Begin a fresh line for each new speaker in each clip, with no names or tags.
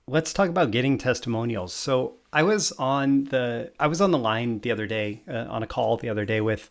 let's talk about getting testimonials. So I was on the line the other day, on a call the other day with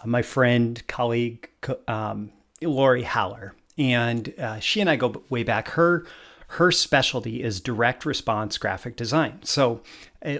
my friend, colleague, Lori Haller, and she and I go way back. Her specialty is direct response graphic design. So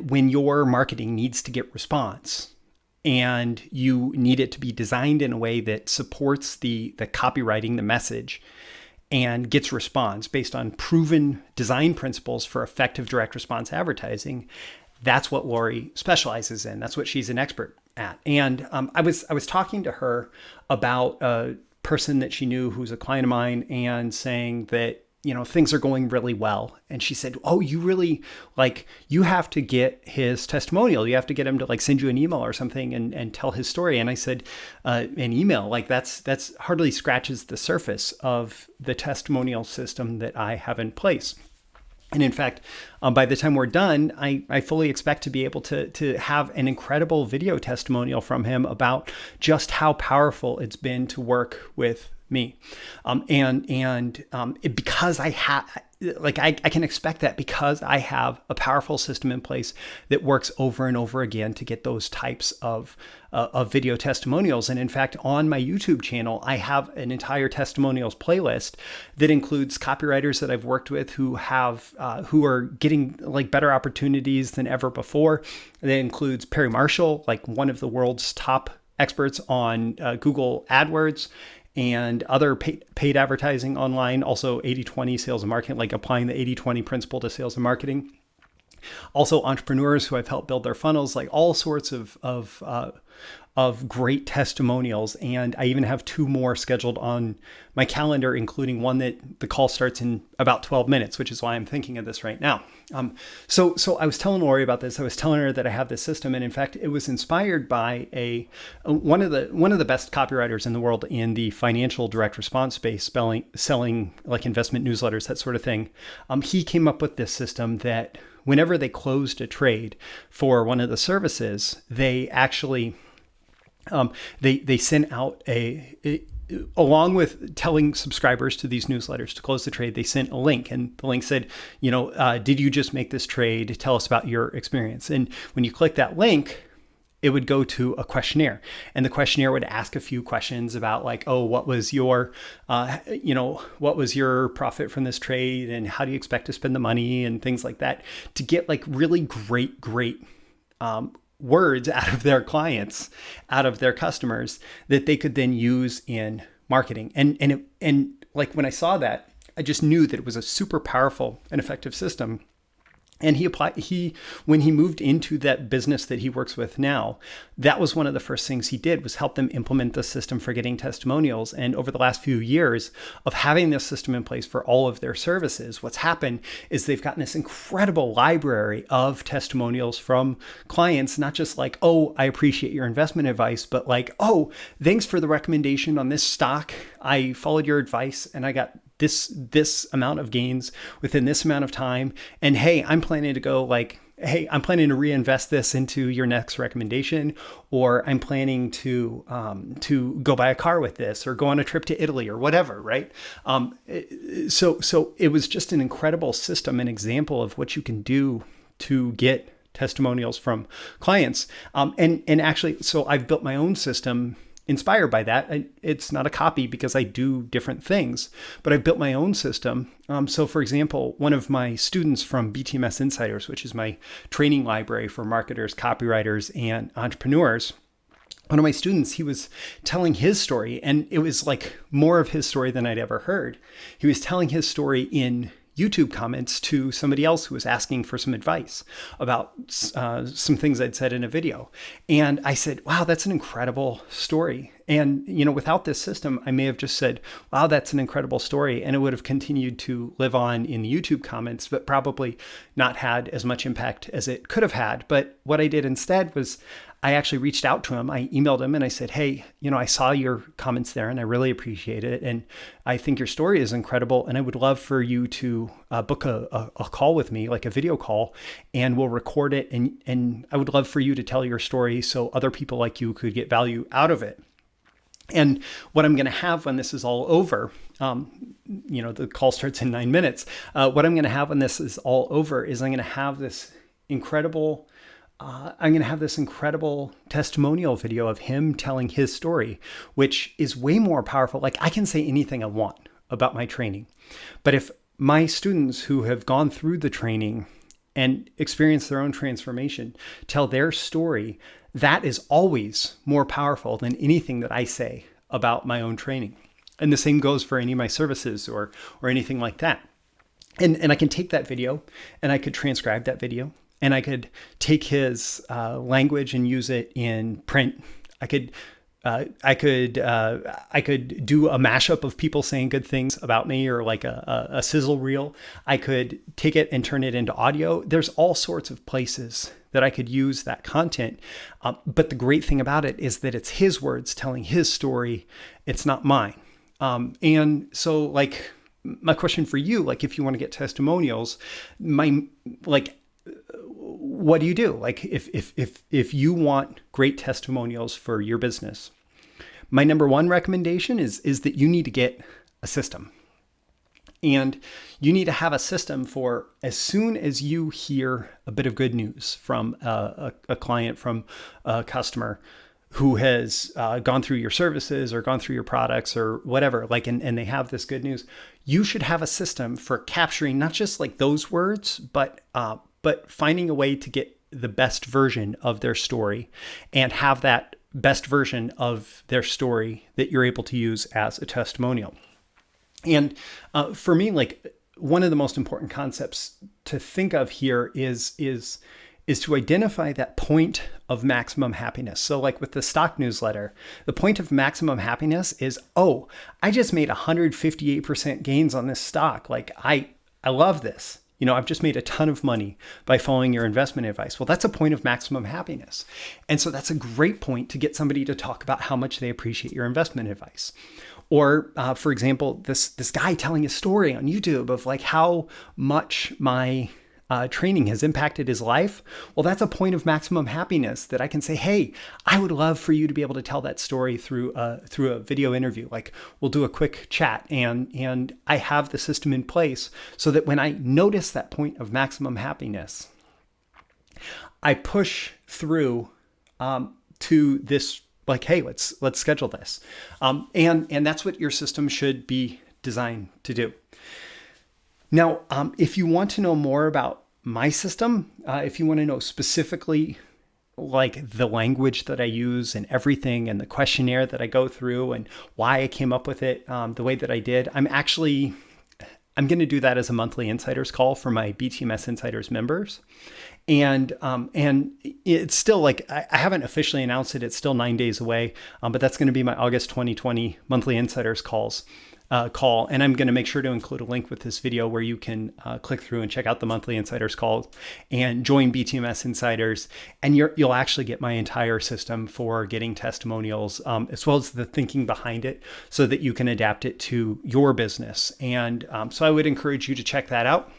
when your marketing needs to get response, and you need it to be designed in a way that supports the copywriting, the message, and gets response based on proven design principles for effective direct response advertising. That's what Lori specializes in. That's what she's an expert at. And I was talking to her about a person that she knew who's a client of mine, and saying that things are going really well. And she said, "Oh, you really you have to get his testimonial. You have to get him to send you an email or something and tell his story." And I said, "An email, that's hardly scratches the surface of the testimonial system that I have in place." And in fact, by the time we're done, I fully expect to be able to have an incredible video testimonial from him about just how powerful it's been to work with me. Because I can expect that, because I have a powerful system in place that works over and over again to get those types of video testimonials. And in fact, on my YouTube channel, I have an entire testimonials playlist that includes copywriters that I've worked with who are getting better opportunities than ever before. That includes Perry Marshall, one of the world's top experts on Google AdWords and other paid advertising online. Also 80/20 sales and marketing, applying the 80/20 principle to sales and marketing. Also entrepreneurs who I've helped build their funnels, all sorts of great testimonials. And I even have two more scheduled on my calendar, including one that the call starts in about 12 minutes, which is why I'm thinking of this right now. So I was telling Lori about this. I was telling her that I have this system. And in fact, it was inspired by one of the best copywriters in the world in the financial direct response space, selling investment newsletters, that sort of thing. He came up with this system that whenever they closed a trade for one of the services, they actually they sent out along with telling subscribers to these newsletters to close the trade, they sent a link, and the link said, did you just make this trade? Tell us about your experience. And when you click that link, it would go to a questionnaire, and the questionnaire would ask a few questions about what was your profit from this trade, and how do you expect to spend the money, and things like that, to get really great words out of their clients, out of their customers, that they could then use in marketing. And when I saw that, I just knew that it was a super powerful and effective system. And when he moved into that business that he works with now, that was one of the first things he did, was help them implement the system for getting testimonials. And over the last few years of having this system in place for all of their services, what's happened is they've gotten this incredible library of testimonials from clients, not just "Oh, I appreciate your investment advice," but "Oh, thanks for the recommendation on this stock. I followed your advice and I got this amount of gains within this amount of time. And hey, I'm planning to reinvest this into your next recommendation, or I'm planning to go buy a car with this, or go on a trip to Italy, or whatever, right? So it was just an incredible system, an example of what you can do to get testimonials from clients. And actually, so I've built my own system inspired by that. It's not a copy because I do different things, but I built my own system. So for example, one of my students from BTMS Insiders, which is my training library for marketers, copywriters, and entrepreneurs, one of my students, he was telling his story, and it was more of his story than I'd ever heard. He was telling his story in YouTube comments to somebody else who was asking for some advice about some things I'd said in a video. And I said, wow, that's an incredible story. And, without this system, I may have just said, wow, that's an incredible story. And it would have continued to live on in the YouTube comments, but probably not had as much impact as it could have had. But what I did instead was I actually reached out to him. I emailed him and I said, hey, I saw your comments there and I really appreciate it. And I think your story is incredible. And I would love for you to book a call with me, like a video call, and we'll record it. And I would love for you to tell your story so other people like you could get value out of it. And what I'm going to have when this is all over, the call starts in 9 minutes. What I'm going to have when this is all over is I'm going to have this incredible testimonial video of him telling his story, which is way more powerful. Like, I can say anything I want about my training, but if my students who have gone through the training and experienced their own transformation tell their story, that is always more powerful than anything that I say about my own training. And the same goes for any of my services or anything like that. And I can take that video and I could transcribe that video, and I could take his language and use it in print. I could do a mashup of people saying good things about me, or like a sizzle reel. I could take it and turn it into audio. There's all sorts of places that I could use that content. But the great thing about it is that it's his words telling his story. It's not mine. And so, like, my question for you, like, if you want to get testimonials, what do you do? Like, if you want great testimonials for your business, my number one recommendation is that you need to get a system. And you need to have a system for as soon as you hear a bit of good news from a client, from a customer who has gone through your services or gone through your products or whatever, like, and they have this good news, you should have a system for capturing not just like those words, but finding a way to get the best version of their story and have that best version of their story that you're able to use as a testimonial. And for me, like, one of the most important concepts to think of here is to identify that point of maximum happiness. So like with the stock newsletter, the point of maximum happiness is, oh, I just made 158% gains on this stock. Like, I love this. I've just made a ton of money by following your investment advice. Well, that's a point of maximum happiness. And so that's a great point to get somebody to talk about how much they appreciate your investment advice. Or, for example, this guy telling a story on YouTube of like how much my training has impacted his life. Well, that's a point of maximum happiness that I can say, hey, I would love for you to be able to tell that story through a video interview. Like, we'll do a quick chat, and I have the system in place so that when I notice that point of maximum happiness, I push through to this, like, hey, let's schedule this. And that's what your system should be designed to do. Now, if you want to know more about my system, if you want to know specifically like the language that I use and everything, and the questionnaire that I go through and why I came up with it the way that I did, I'm going to do that as a monthly insiders call for my BTMS Insiders members. And it's still, like, I haven't officially announced it. It's still 9 days away, but that's going to be my August 2020 monthly insiders call. And I'm going to make sure to include a link with this video where you can click through and check out the monthly insiders call and join BTMS Insiders. And you'll actually get my entire system for getting testimonials, as well as the thinking behind it, so that you can adapt it to your business. And so I would encourage you to check that out.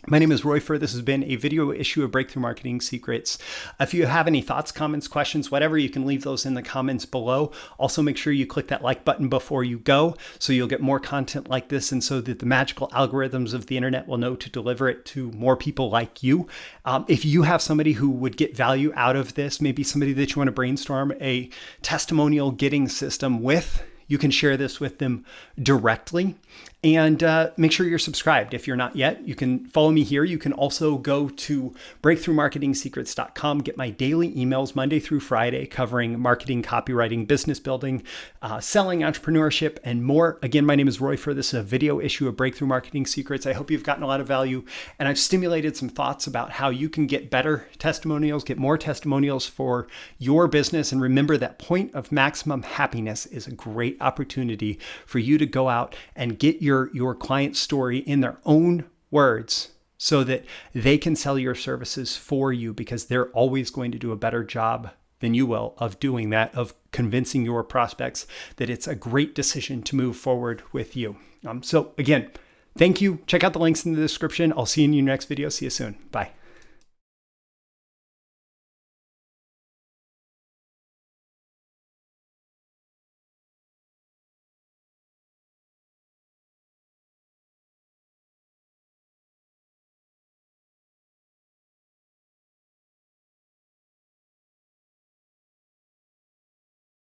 My name is Roy Furr. This has been a video issue of Breakthrough Marketing Secrets. If you have any thoughts, comments, questions, whatever, you can leave those in the comments below. Also, make sure you click that like button before you go, so you'll get more content like this, and so that the magical algorithms of the internet will know to deliver it to more people like you. If you have somebody who would get value out of this, maybe somebody that you want to brainstorm a testimonial getting system with, you can share this with them directly. And make sure you're subscribed. If you're not yet, you can follow me here. You can also go to breakthroughmarketingsecrets.com, get my daily emails Monday through Friday covering marketing, copywriting, business building, selling, entrepreneurship, and more. Again, my name is Roy Furr. This is a video issue of Breakthrough Marketing Secrets. I hope you've gotten a lot of value, and I've stimulated some thoughts about how you can get better testimonials, get more testimonials for your business. And remember, that point of maximum happiness is a great opportunity for you to go out and get your client's story in their own words so that they can sell your services for you, because they're always going to do a better job than you will of doing that, of convincing your prospects that it's a great decision to move forward with you. So again, thank you. Check out the links in the description. I'll see you in your next video. See you soon. Bye.